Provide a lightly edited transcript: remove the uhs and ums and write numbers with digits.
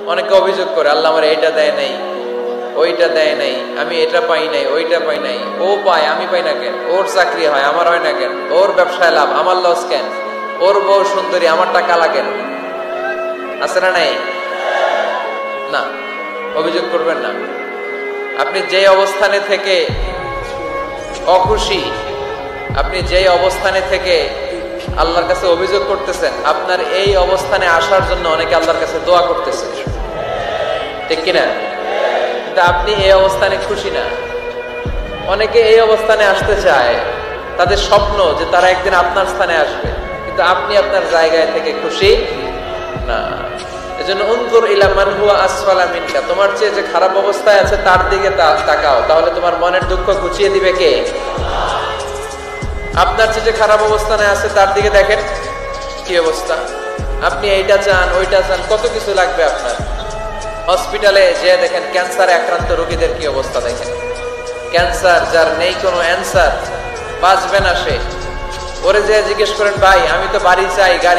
অনেকে অভিযোগ করে আল্লাহ আমার এইটা দেয় নাই, ওইটা দেয় নাই, আমি এটা পাই নাই, ওইটা পাই নাই। ও পায়, আমি পাই না কেন? ওর চাকরি হয়, আমার হয় না কেন? ওর ব্যবসায় লাভ, আমার লস কেন? ওর বউ সুন্দরী, আমার টাকা লাগেন? আছে না নাই? না, অভিযোগ করবেন না। আপনি যে অবস্থানে থেকে অখুশি, আপনি যে অবস্থানে থেকে আল্লাহর কাছে অভিযোগ করতেছেন, আপনার এই অবস্থানে আসার জন্য অনেকে আল্লাহর কাছে দোয়া করতেছে, ঠিক কিনা? কিন্তু আপনি এই অবস্থানে খুশি না। অনেকে এই অবস্থানে আসতে চায়, তাদের স্বপ্ন যে তারা একদিন আপনার স্থানে আসবে, কিন্তু আপনি আপনার জায়গায় থেকে খুশি না। এজন্য উনজুর ইলা মান হুয়া আসফালা মিনকা, তোমার চেয়ে যে খারাপ অবস্থায় আছে তার দিকে তাকাও, তাহলে তোমার মনের দুঃখ ঘুচিয়ে দিবে কে? আপনার চেয়ে যে খারাপ অবস্থানে আছে তার দিকে দেখেন কি অবস্থা। আপনি এইটা চান, ওইটা চান, কত কিছু লাগবে আপনার। হসপিটালে যে দেখেন ক্যান্সারে আক্রান্ত রোগীদের কি অবস্থা দেখেন। ক্যান্সার যার নেই কোনো অ্যান্সার, বাঁচবে না সে। ওরে যে জিজ্ঞেস করেন ভাই আমি তো বাড়ি চাই, গাড়ি